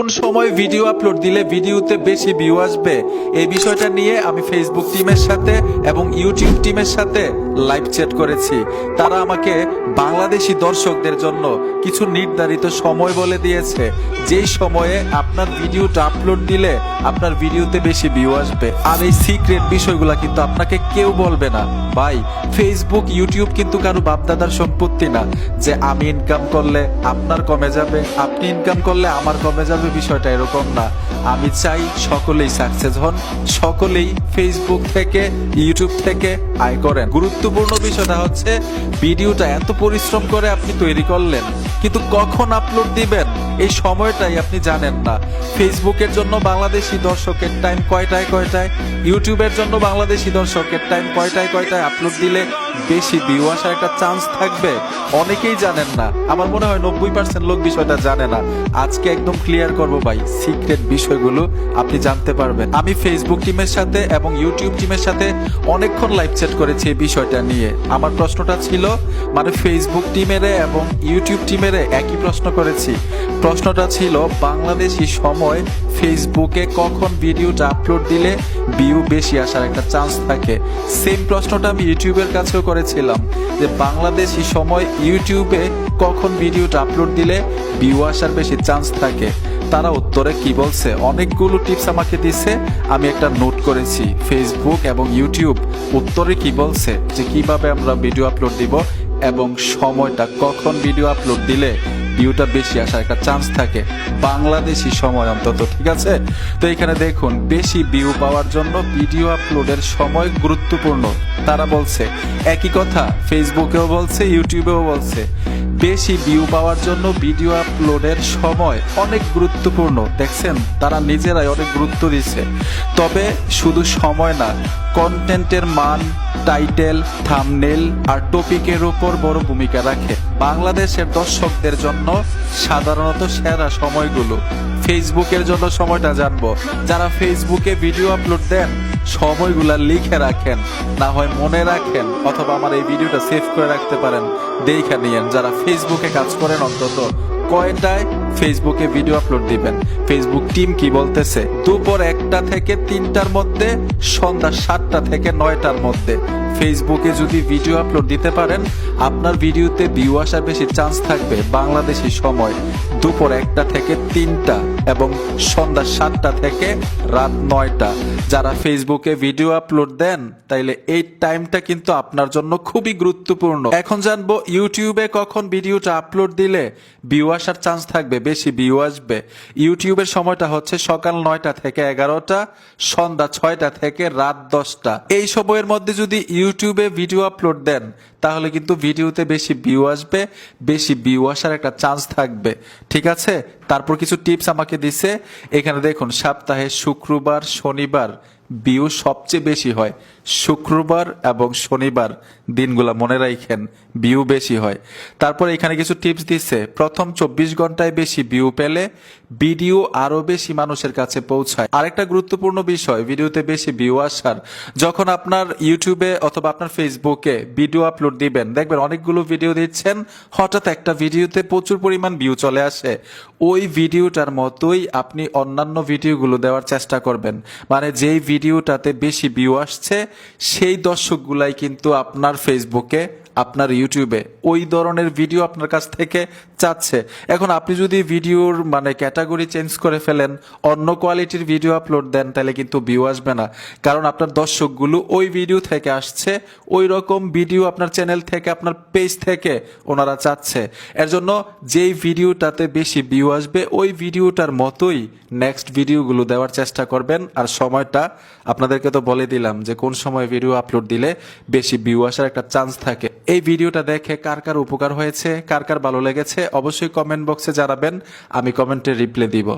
কোন সময় video upload দিলে ভিডিওতে বেশি ভিউ আসবে এই বিষয়টা নিয়ে আমি ফেসবুক টিমের সাথে এবং ইউটিউব টিমের সাথে লাইভ চ্যাট করেছি। তারা আমাকে বাংলাদেশি দর্শকদের জন্য কিছু নির্ধারিত সময় বলে দিয়েছে, যেই সময়ে আপনার ভিডিওটা আপলোড দিলে আপনার ভিডিওতে বেশি ভিউ আসবে। আর এই সিক্রেট বিষয়গুলা কিন্তু আপনাকে কেউ বলবে না ভাই। ফেসবুক ইউটিউব কিন্তু কারো বাপদাদার সম্পত্তি না যে আমি ইনকাম করলে আপনার কমে যাবে, আপনি ইনকাম করলে আমার কমে যাবে। বিষয়টা এরকম না। আমি চাই সকলেই সাকসেস হন, সকলেই ফেসবুক থেকে ইউটিউব থেকে আয় করেন। গুরুত্বপূর্ণ বিষয়টা হচ্ছে ভিডিওটা এত পরিশ্রম করে আপনি তৈরি করলেন, কিন্তু কখন আপলোড দিবেন এই সময়টাই আপনি জানেন না। ফেসবুকের জন্য বাংলাদেশি দর্শকের টাইম কয়টায়, ইউটিউবের জন্য বাংলাদেশি দর্শকের টাইম কয়টায় আপলোড দিলে বেশি ভিউ আসার একটা চান্স থাকবে অনেকেই জানেন না। আমার মনে হয় 90% লোক বিষয়টা জানে না। আজকে একদম ক্লিয়ার করবো ভাই, সিক্রেট বিষয়গুলো আপনি জানতে পারবেন। আমি ফেসবুক টিমের সাথে এবং ইউটিউব টিমের সাথে অনেকক্ষণ লাইভ চ্যাট করেছি এই বিষয়টা নিয়ে। আমার প্রশ্নটা ছিল, মানে ফেসবুক টিমেরে এবং ইউটিউব টিমেরে একই প্রশ্ন করেছি। প্রশ্নটা ছিল বাংলাদেশি সময় ফেসবুকে কখন ভিডিওটা আপলোড দিলে ভিউ বেশি আসার একটা চান্স থাকে। সেম প্রশ্নটা আমি ইউটিউবের কাছেও করেছিলাম যে বাংলাদেশি সময় ইউটিউবে কখন ভিডিওটা আপলোড দিলে ভিউ আসার বেশি চান্স থাকে। তারা উত্তরে কি বলছে, অনেকগুলো টিপস আমাকে দিছে, আমি একটা নোট করেছি। ফেসবুক এবং ইউটিউব উত্তরে কি বলছে যে কিভাবে আমরা ভিডিও আপলোড দিব এবং সময়টা কখন ভিডিও আপলোড দিলে ভিউটা বেশি আসার একটা চান্স থাকে বাংলাদেশি সময় অন্তত, ঠিক আছে? তো এখানে দেখুন, বেশি ভিউ পাওয়ার জন্য ভিডিও আপলোডের সময় গুরুত্বপূর্ণ। তারা বলছে একই কথা, ফেসবুকেও বলছে ইউটিউবেও বলছে, বেশি ভিউ পাওয়ার জন্য ভিডিও আপলোডের সময় অনেক গুরুত্বপূর্ণ। দেখছেন, তারা নিজেরাই অনেক গুরুত্ব দিচ্ছে। তবে শুধু সময় না, কন্টেন্টের মান, টাইটেল, থাম্বনেল আর টপিকের উপর বড় ভূমিকা রাখে। বাংলাদেশের দর্শকদের জন্য সাধারণত সেরা সময়গুলো। ফেসবুকের জন্য সময়টা জানবো, যারা ফেসবুকে ভিডিও আপলোড দেন সময়গুলা লিখে রাখেন, না হয় মনে রাখেন, অথবা আমার এই ভিডিওটা সেভ করে রাখতে পারেন, দেখে নিয়েন। যারা ফেসবুকে কাজ করেন অন্তত কয়টায় ফেসবুকে ভিডিও আপলোড দিবেন। ফেসবুক টিম কি বলতেছে, দুপুর 1টা থেকে 3টার মধ্যে, সন্ধ্যা 7টা থেকে 9টার মধ্যে ফেসবুকে যদি ভিডিও আপলোড দিতে পারেন আপনার ভিডিওতে ভিউ আসার বেশি চান্স থাকবে বাংলাদেশি সময় দুপুর 1টা থেকে 3টা এবং সন্ধ্যা 7টা থেকে রাত 9টা। যারা ফেসবুকে ভিডিও আপলোড দেন তাইলে এই টাইমটা কিন্তু আপনার জন্য খুবই গুরুত্বপূর্ণ। এখন জানবো ইউটিউবে কখন ভিডিওটা আপলোড দিলে ভিউ আসার চান্স থাকবে, বেশি ভিউ আসবে। ইউটিউবের সময়টা হচ্ছে সকাল 9টা থেকে 11টা, সন্ধ্যা 6টা থেকে রাত 10টা। এই সময়ের মধ্যে যদি ইউটিউবে ভিডিও আপলোড দেন তাহলে কিন্তু ভিডিওতে বেশি ভিউ আসবে, বেশি ভিউ আসার একটা চান্স থাকবে, ঠিক আছে? তারপর কিছু টিপস আমাকে দিছে। এখানে দেখুন, সপ্তাহে শুক্রবার শনিবার ভিউ সবচেয়ে বেশি হয়। শুক্রবার এবং শনিবার দিনগুলা মনে রাখেন, ভিউ বেশি হয়। তারপর এখানে কিছু টিপস দিচ্ছে, প্রথম 24 ঘন্টায় বেশি ভিউ পেলে ভিডিও আরো বেশি মানুষের কাছে পৌঁছায়। আরেকটা গুরুত্বপূর্ণ বিষয় ভিডিওতে বেশি ভিউ আসার, যখন আপনার ইউটিউবে অথবা আপনার ফেসবুকে ভিডিও আপলোড দিবেন, দেখবেন অনেকগুলো ভিডিও দিচ্ছেন, হঠাৎ একটা ভিডিওতে প্রচুর পরিমাণ ভিউ চলে আসে। ওই ভিডিওটার মতোই আপনি অন্যান্য ভিডিওগুলো দেওয়ার চেষ্টা করবেন। মানে যেই ভিডিওটাতে বেশি ভিউ আসছে সেই দর্শকগুলাই কিন্তু আপনার ফেসবুকে, আপনার ইউটিউবে ওই ধরনের ভিডিও আপনার কাছ থেকে চাচ্ছে। এখন আপনি যদি ভিডিওর মানে ক্যাটাগরি চেঞ্জ করে ফেলেন, অন্য কোয়ালিটির ভিডিও আপলোড দেন, তাহলে কিন্তু ভিউ আসবে না। কারণ আপনার দর্শকগুলো ওই ভিডিও থেকে আসছে, ওই রকম ভিডিও আপনার চ্যানেল থেকে, আপনার পেজ থেকে ওনারা চাচ্ছে। এর জন্য যেই ভিডিওটাতে বেশি ভিউ আসবে ওই ভিডিওটার মতোই নেক্সট ভিডিওগুলো দেওয়ার চেষ্টা করবেন। আর সময়টা আপনাদেরকে তো বলে দিলাম যে কোন সময় ভিডিও আপলোড দিলে বেশি ভিউ আসার একটা চান্স থাকে। এই ভিডিওটা দেখে কার কার উপকার হয়েছে, কার কার ভালো লেগেছে অবশ্যই কমেন্ট বক্সে জানাবেন, আমি কমেন্টে রিপ্লাই দিব।